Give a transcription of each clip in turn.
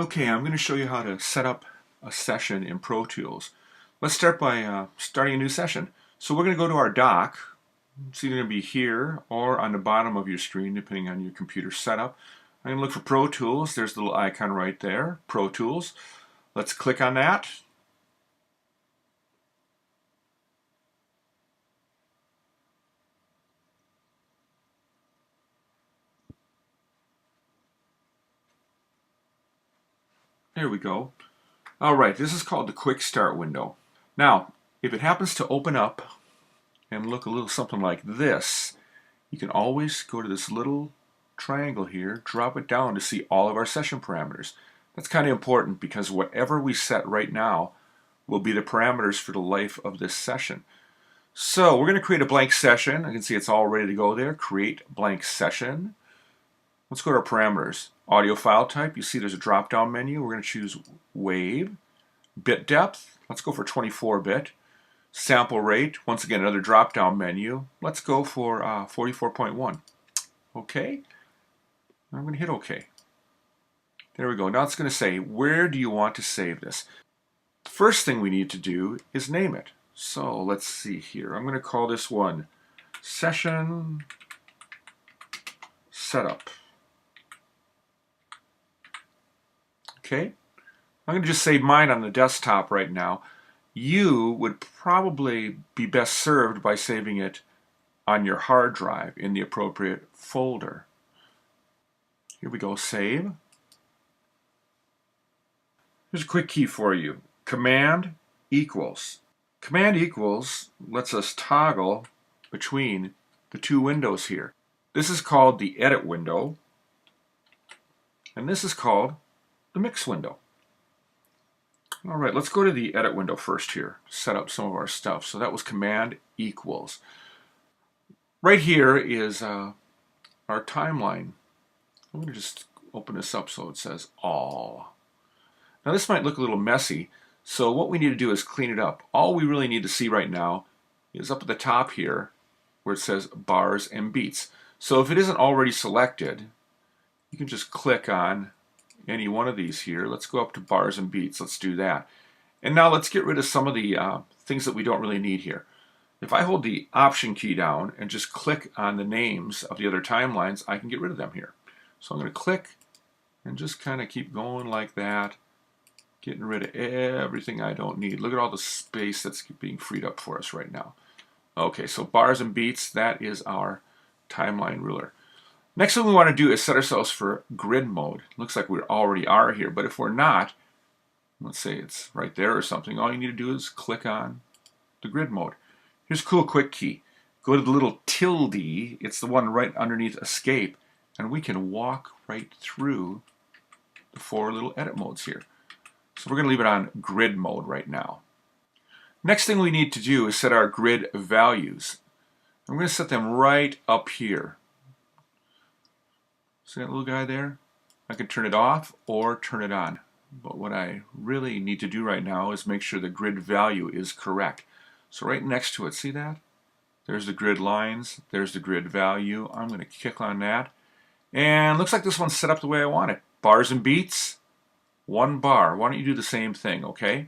Okay, I'm going to show you how to set up a session in Pro Tools. Let's start by starting a new session. So we're going to go to our dock. It's either going to be here or on the bottom of your screen, depending on your computer setup. I'm going to look for Pro Tools. There's the little icon right there, Pro Tools. Let's click on that. There we go. All right, this is called the Quick Start window. Now, if it happens to open up and look a little something like this, you can always go to this little triangle here, drop it down to see all of our session parameters. That's kind of important because whatever we set right now will be the parameters for the life of this session. So we're going to create a blank session. I can see it's all ready to go there. Create blank session. Let's go to our parameters. Audio file type, you see there's a drop down menu. We're going to choose wave. Bit depth, let's go for 24-bit. Sample rate, once again another drop down menu. Let's go for 44.1. Okay, I'm going to hit OK. There we go. Now it's going to say, where do you want to save this? The first thing we need to do is name it. So let's see here. I'm going to call this one Session Setup. Okay, I'm going to just save mine on the desktop right now. You would probably be best served by saving it on your hard drive in the appropriate folder. Here we go, save. Here's a quick key for you. Command equals. Command equals lets us toggle between the two windows here. This is called the edit window, and this is called the mix window. All right, let's go to the edit window first here, set up some of our stuff. So that was command equals. Right here is our timeline. I'm going to just open this up so it says all. Now this might look a little messy, so what we need to do is clean it up. All we really need to see right now is up at the top here where it says bars and beats. So if it isn't already selected, you can just click on any one of these here. Let's go up to bars and beats. Let's do that. And now let's get rid of some of the things that we don't really need here. If I hold the Option key down and just click on the names of the other timelines, I can get rid of them here. So I'm going to click and just kind of keep going like that, getting rid of everything I don't need. Look at all the space that's being freed up for us right now. Okay, so bars and beats, that is our timeline ruler. Next thing we want to do is set ourselves for grid mode. Looks like we already are here, but if we're not, let's say it's right there or something, all you need to do is click on the grid mode. Here's a cool quick key. Go to the little tilde, it's the one right underneath escape, and we can walk right through the four little edit modes here. So we're going to leave it on grid mode right now. Next thing we need to do is set our grid values. I'm going to set them right up here. See that little guy there? I can turn it off or turn it on. But what I really need to do right now is make sure the grid value is correct. So right next to it, see that? There's the grid lines, there's the grid value. I'm going to click on that. And looks like this one's set up the way I want it. Bars and beats, 1 bar. Why don't you do the same thing, okay?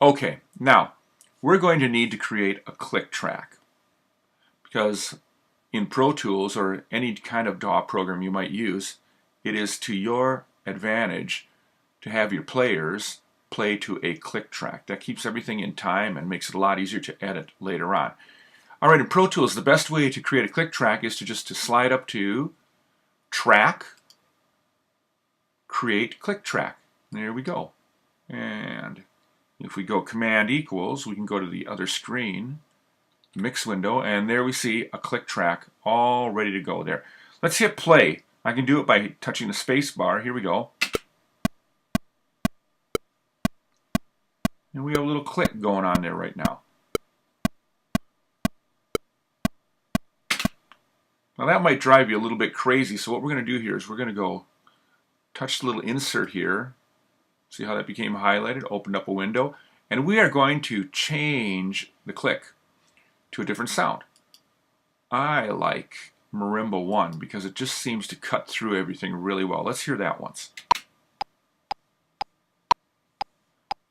Okay, now we're going to need to create a click track because in Pro Tools or any kind of DAW program you might use, it is to your advantage to have your players play to a click track. That keeps everything in time and makes it a lot easier to edit later on. All right, in Pro Tools, the best way to create a click track is to just slide up to Track, Create Click Track. There we go. And if we go Command equals, we can go to the other screen, mix window, and there we see a click track all ready to go there. Let's hit play. I can do it by touching the space bar. Here we go. And we have a little click going on there right now. Now that might drive you a little bit crazy, so what we're going to do here is we're going to go touch the little insert here. See how that became highlighted? Opened up a window. And we are going to change the click to a different sound. I like marimba 1 because it just seems to cut through everything really well. Let's hear that once.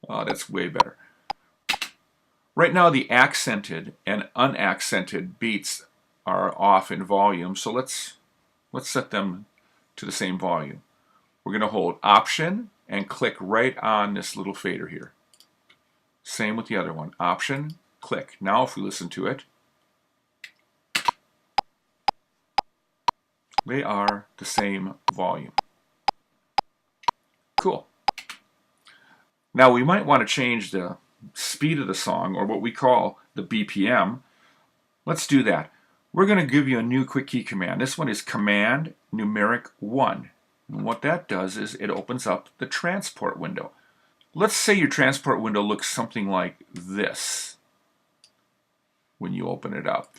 Oh, that's way better. Right now the accented and unaccented beats are off in volume, so let's set them to the same volume. We're going to hold Option and click right on this little fader here. Same with the other one. Option, click. Now if we listen to it, they are the same volume. Cool. Now we might want to change the speed of the song, or what we call the BPM. Let's do that. We're going to give you a new quick key command. This one is Command Numeric 1. And what that does is it opens up the transport window. Let's say your transport window looks something like this when you open it up.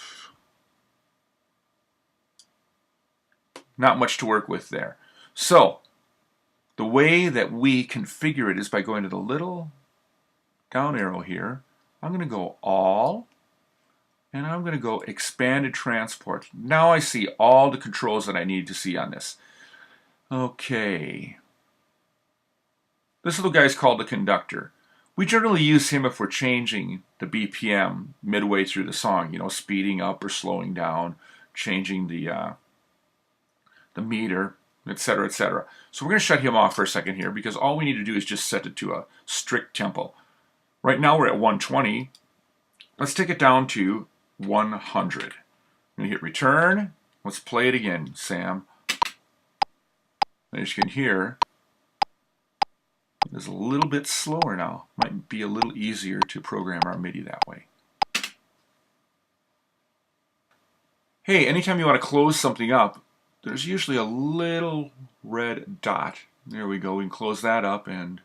Not much to work with there. So the way that we configure it is by going to the little down arrow here. I'm going to go All, and I'm going to go Expanded Transport. Now I see all the controls that I need to see on this. Okay. This little guy is called the Conductor. We generally use him if we're changing the BPM midway through the song, you know, speeding up or slowing down, changing the meter, etc., etc. So we're going to shut him off for a second here because all we need to do is just set it to a strict tempo. Right now we're at 120. Let's take it down to 100. I'm going to hit return. Let's play it again, Sam. And as you can hear, it's a little bit slower now. Might be a little easier to program our MIDI that way. Hey, anytime you want to close something up, there's usually a little red dot. There we go. We can close that up and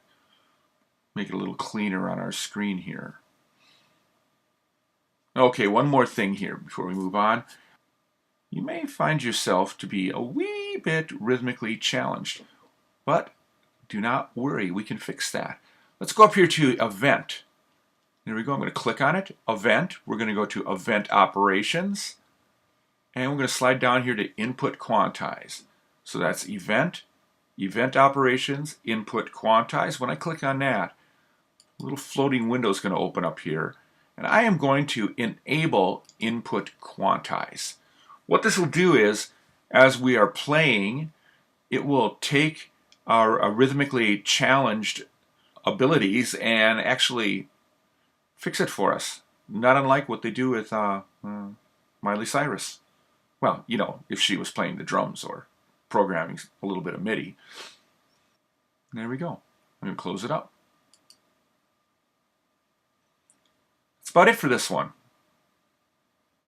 make it a little cleaner on our screen here. Okay, one more thing here before we move on. You may find yourself to be a wee bit rhythmically challenged, but do not worry, we can fix that. Let's go up here to Event. There we go. I'm going to click on it. Event. We're going to go to Event Operations. And we're going to slide down here to Input Quantize. So that's Event, Event Operations, Input Quantize. When I click on that, a little floating window is going to open up here. And I am going to enable Input Quantize. What this will do is, as we are playing, it will take our rhythmically challenged abilities and actually fix it for us. Not unlike what they do with Miley Cyrus. Well, you know, if she was playing the drums or programming a little bit of MIDI. There we go. I'm going to close it up. That's about it for this one.